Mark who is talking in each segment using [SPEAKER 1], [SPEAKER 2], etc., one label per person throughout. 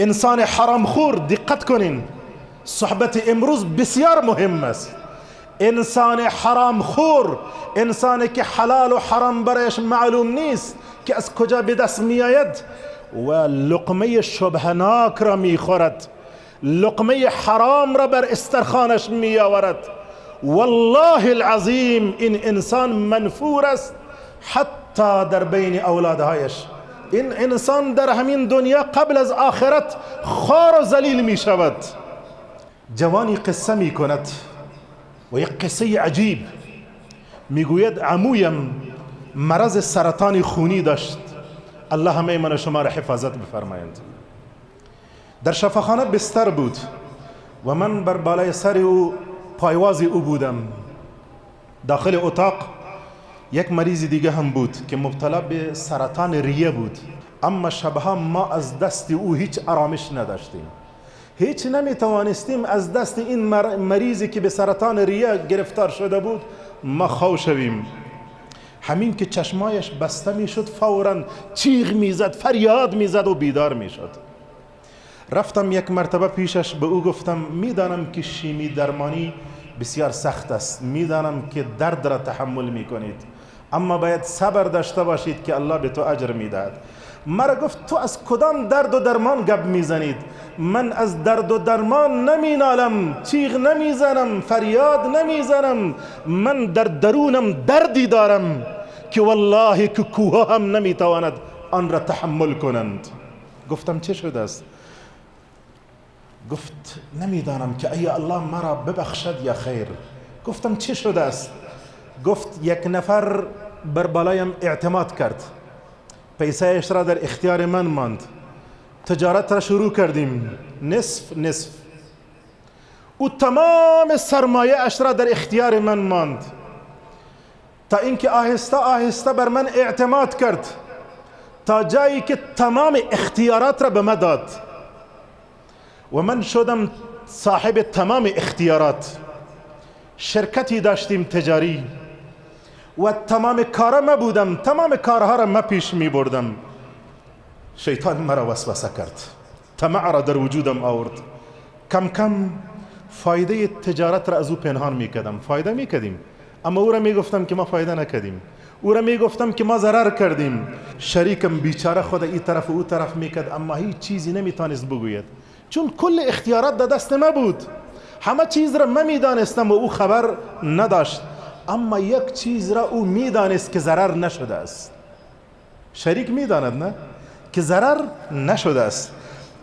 [SPEAKER 1] انسان حرام خور، دقت کنین، صحبت امروز بسیار مهم است. انسان حرام خور، انسانی که حلال و حرام برایش معلوم نیست که از کجا به دست می آید و لقمه شبهناک را می خورد، لقمه حرام را بر استرخانش می آورد. والله العظیم این انسان منفور است حتی در بین اولادهایش. این انسان در همین دنیا قبل از آخرت خوار و ذلیل می شود. جوانی قصه می کند و یک قصه عجیب میگوید عمویم مرض سرطان خونی داشت، الله همه من و شما را حفاظت بفرمایند. در شفاخانه بستر بود و من بر بالای سر او پایواز او بودم. داخل اتاق یک مریض دیگه هم بود که مبتلا به سرطان ریه بود، اما شبها ما از دست او هیچ آرامش نداشتیم، هیچ نمیتوانستیم از دست این مریضی که به سرطان ریه گرفتار شده بود ما خو شویم. همین که چشمایش بسته میشد فوراً چیغ میزد، فریاد میزد و بیدار میشد. رفتم یک مرتبه پیشش، به او گفتم میدانم که شیمی درمانی بسیار سخت است، میدانم که درد را تحمل میکنید، اما باید صبر داشته باشید که الله به تو اجر میدهد. مرا گفت تو از کدام درد و درمان گپ میزنید؟ من از درد و درمان نمینالم، چیغ نمیزنم، فریاد نمیزنم، من در درونم دردی دارم که والله که کوه هم نمیتواند آن را تحمل کنند. گفتم چه شده است؟ گفت نمیدانم که ای الله مرا ببخشد یا خیر. گفتم چه شده است؟ گفت یک نفر بر بالایم اعتماد کرد، پیسه‌اش را در اختیار من ماند، تجارت را شروع کردیم نصف او تمام سرمایه اش را در اختیار من ماند، تا اینکه آهسته آهسته بر من اعتماد کرد تا جایی که تمام اختیارات را به من داد و من شدم صاحب تمام اختیارات. شرکتی داشتیم تجاری و تمام کارا ما بودم، تمام کارها را ما پیش می بردم. شیطان مرا وسوسه کرد، طمع را در وجودم آورد. کم کم فایده تجارت را از او پنهان می کردم. فایده می کردیم اما او را می گفتم که ما فایده نکردیم، او را می گفتم که ما ضرر کردیم. شریکم بیچاره خود این طرف و او طرف می کرد اما هیچ چیزی نمی تانست بگوید، چون کل اختیارات در دست ما بود، همه چیز را من می دانستم و او خبر نداشت. اما یک چیز را او می دانست که ضرر نشده است. شریک می داند نه که ضرر نشده است،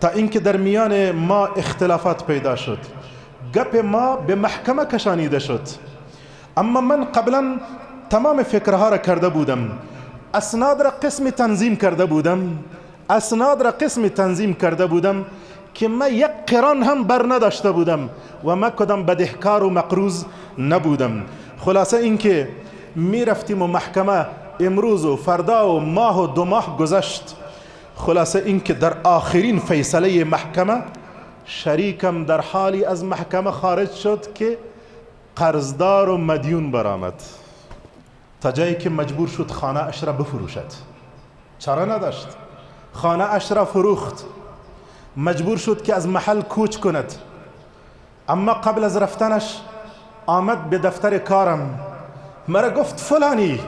[SPEAKER 1] تا اینکه در میان ما اختلافات پیدا شد، گپ ما به محکمه کشانیده شد. اما من قبلا تمام فکرها را کرده بودم، اسناد را قسم تنظیم کرده بودم که من یک قران هم بر نداشته بودم و من کدام بدهکار و مقروض نبودم. خلاصه اینکه می رفتیم و محکمه امروز و فردا و ماه و 2 ماه گذشت. خلاصه اینکه در آخرین فیصله محکمه شریکم در حالی از محکمه خارج شد که قرضدار و مدیون برآمد، تا جایی که مجبور شد خانه اش را بفروشد. چاره نداشت، خانه اش را فروخت، مجبور شد که از محل کوچ کند. اما قبل از رفتنش آمد به دفتر کارم، مرا گفت فلانی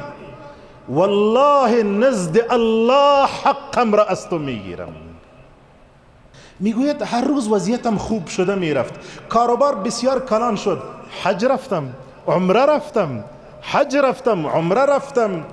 [SPEAKER 1] والله نزد الله حقم را از تو میگیرم. میگوید هر روز وضعیتم خوب شده میرفت، کاروبار بسیار کلان شد، حج رفتم، عمره رفتم، عمره رفتم.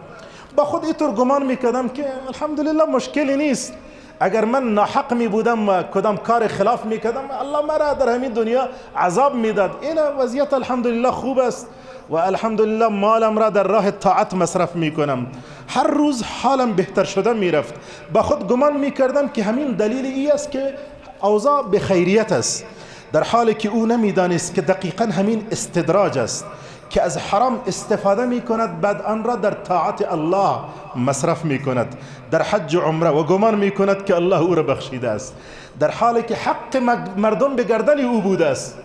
[SPEAKER 1] با خود اینطور گمان میکردم که الحمدلله مشکلی نیست. اگر من ناحق می بودم و کدام کار خلاف میکردم الله مرا در همین دنیا عذاب میداد. این وضعیت الحمدلله خوب است و الحمدلله مالم را در راه طاعت مصرف میکنم. هر روز حالم بهتر شده میرفت. با خود گمان میکردم که همین دلیل ای است که اوضاع به خیریت است، در حالی که او نمیدانست که دقیقا همین استدراج است که از حرام استفاده می کند، بعد آن را در طاعت الله مصرف می کند، در حج و عمره، و گمان می کند که الله او را بخشیده است، در حالی که حق مردم به گردن او بوده است.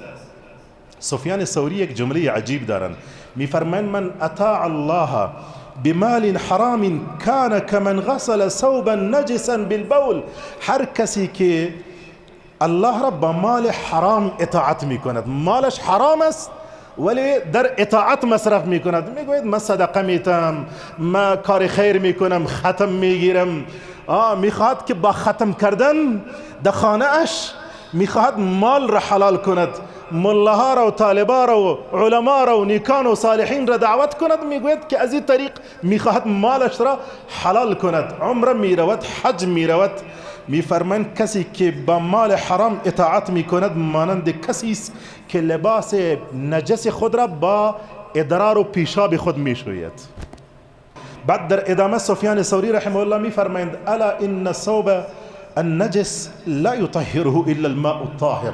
[SPEAKER 1] سفیان ثوری یک جمله عجیب دارند، می فرمایند من اطاع الله بمال حرام کان کمن غسل ثوبا نجسا بالبول. هر کسی که الله را با مال حرام اطاعت میکند، مالش حرام است ولی در اطاعت مصرف میکند. میگوید من صدقه میتم، من کار خیر میکنم، ختم میگیرم. میخواد که با ختم کردن در خانه اش میخواد مال را حلال کند، ملاها را و طالبا را و علما را و نیکان و صالحین را دعوت کند. میگوید که از این طریق میخواد مالش را حلال کند. عمره میرود، حج میرود. میفرمایند کسی که با مال حرام اطاعت میکند مانند کسی است که لباس نجس خود را با ادرار و پیشاب خود میشوید. بعد در ادامه سفیان ثوری رحمه الله میفرمایند الا ان الثوب النجس لا يطهره الا الماء الطاهر.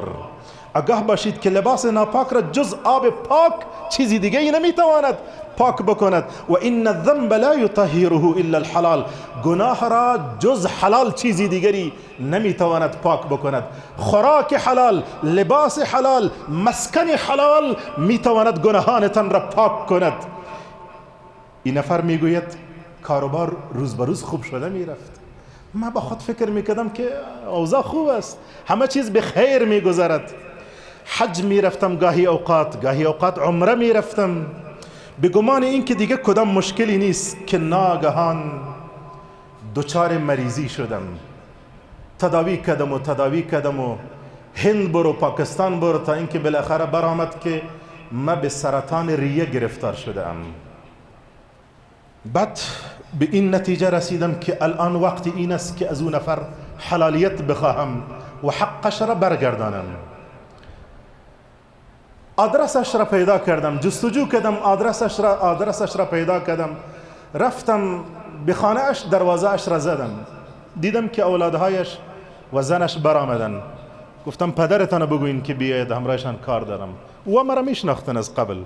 [SPEAKER 1] آگاه باشید که لباس ناپاک را جز آب پاک چیزی دیگه ای نمیتواند پاک بکند. و ان الذنب لا يطهره الا الحلال. گناه را جز حلال چیزی دیگری نمیتواند پاک بکند. خوراک حلال، لباس حلال، مسکن حلال میتواند گناهانتان را پاک کند. این نفر میگوید کاروبار روز به روز خوب شده میرفت. من با خود فکر میکردم که اوضاع خوب است، همه چیز به خیر میگذرد. حج میرفتم گاهی اوقات عمره میرفتم، به گمان این که دیگه کدام مشکلی نیست که ناگهان دچار مریضی شدم. تداوی کردم و هند برو پاکستان برو تا اینکه بالاخره برآمد که من به سرطان ریه گرفتار شدم. بعد به این نتیجه رسیدم که الان وقت این است که از اون نفر حلالیت بخواهم و حقش را برگردانم. آدرسش را پیدا کردم، جستجو کردم، آدرسش را پیدا کردم. رفتم به خانه اش، دروازه اش را زدم، دیدم که اولادهایش و زنش برآمدن. گفتم پدرتان بگوین که بیاید همراهشان کار دارم. و مرا میشناختن از قبل.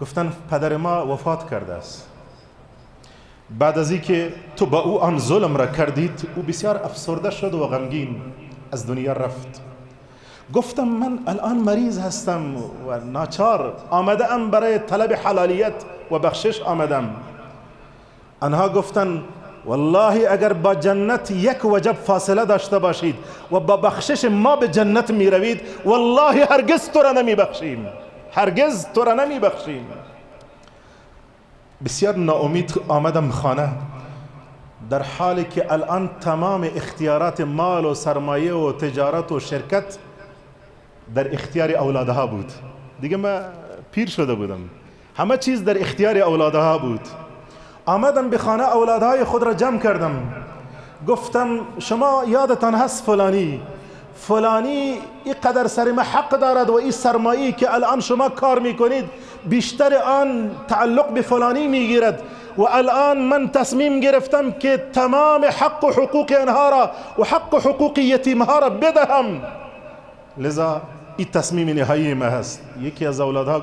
[SPEAKER 1] گفتن پدر ما وفات کرده است. بعد از اینکه تو با او آن ظلم را کردید او بسیار افسرده شد و غمگین از دنیا رفت. گفتم من الان مریض هستم و ناچار آمده ام برای طلب حلالیت و بخشش آمدم. آنها گفتن والله اگر با جنت یک وجب فاصله داشته باشید و با بخشش ما به جنت می روید والله هرگز تو را نمی بخشیم، هرگز تو را نمی بخشیم. بسیار ناامید آمدم خانه، در حالی که الان تمام اختیارات مال و سرمایه و تجارت و شرکت در اختیار اولادها بود. دیگه من پیر شده بودم، همه چیز در اختیار اولادها بود. آمدم به خانه، اولادهای خود را جمع کردم. گفتم شما یادتان هست فلانی اینقدر سر ما حق دارد و این سرمایه‌ای که الان شما کار میکنید بیشتر آن تعلق به فلانی میگیرد و الان من تصمیم گرفتم که تمام حق و حقوق آنها را و حق و حقوق یتیمها را بدهم، لذا این تصمیم نهایی ما هست. یکی از اولادها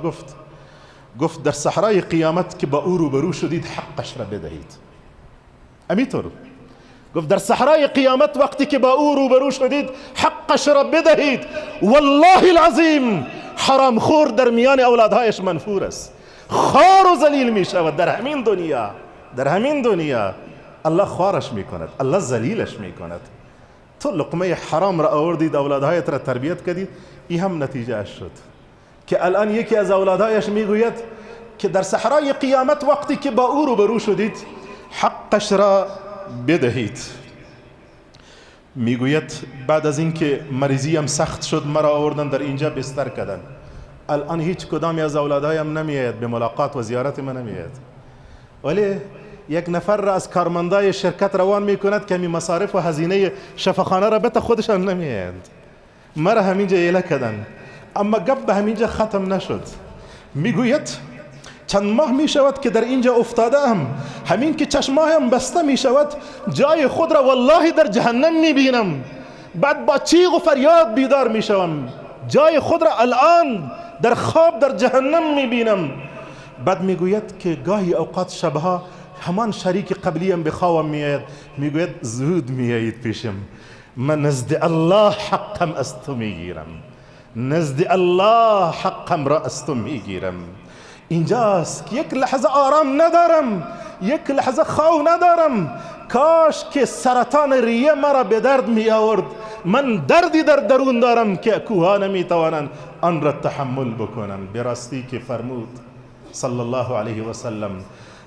[SPEAKER 1] گفت در صحرای قیامت که با او روبرو شدید حقش را بدهید. همینطور گفت در صحرای قیامت وقتی که با او روبرو شدید حقش را بدهید. والله العظیم حرام خور در میان اولادهایش منفور است، خوار و ذلیل می شود در همین دنیا الله خوارش می کند، الله ذلیلش می کند. تو لقمه حرام را آوردید، اولادهایت را تربیت کردید، این هم نتیجه اش شد که الان یکی از اولادهایش میگوید که در صحرای قیامت وقتی که با او روبرو شدید حقش را بدهید. میگوید بعد از اینکه مریضیم سخت شد مرا آوردن در اینجا بستر کردن. الان هیچ کدامی از اولادهایم نمیآید به ملاقات و زیارت من نمیآید، ولی یک نفر را از کارمندای شرکت روان میکند که همین مصارف و هزینه شفاخانه را بته خودشان نمیآیند. مرا همینجا ایله کردن، اما گپ به همینجا ختم نشد. میگوید چند ماه می شود که در اینجا افتاده ام، همین که چشمایم بسته می شود جای خود را والله در جهنم می بینم. بعد با چیغ و فریاد بیدار می شوم، جای خود را الان در خواب در جهنم می بینم. بعد می گوید که گاهی اوقات شبها همان شریک قبلیم به خوابم می آید، می گوید زود می آیید پیشم، من نزد الله حقم از تو می گیرم، نزد الله حقم را از تو می گیرم. اینجاست که یک لحظه آرام ندارم، یک لحظه خواب ندارم. کاش که سرطان ریه مرا به درد می آورد، من دردی در درون دارم که کوها نمیتوانند آن را تحمل بکنند. براستی که فرمود صلی الله علیه و سلم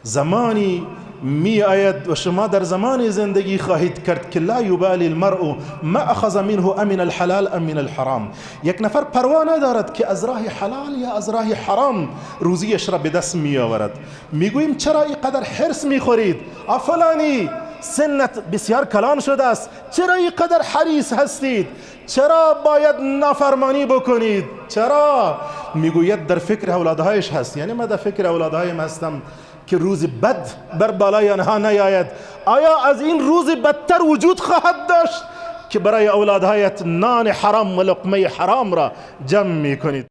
[SPEAKER 1] زمانی می آید و شما در زمانی زندگی خواهید کرد که لا یبالی المرء ما اخذ منه امن الحلال ام من الحرام. یک نفر پروا ندارد که از راه حلال یا از راه حرام روزیش را به دست می آورد. میگوییم چرا اینقدر حرص میخورید؟ فلانی سنت بسیار کلان شده است، چرا اینقدر حریص هستید؟ چرا باید نافرمانی بکنید؟ چرا؟ میگوید در فکر اولادهایش هست. یعنی من در فکر اولادهایم هستم که روز بد بر بالای آنها نیاید. آیا از این روز بدتر وجود خواهد داشت که برای اولادهایت نان حرام و لقمه حرام را جمع میکنید؟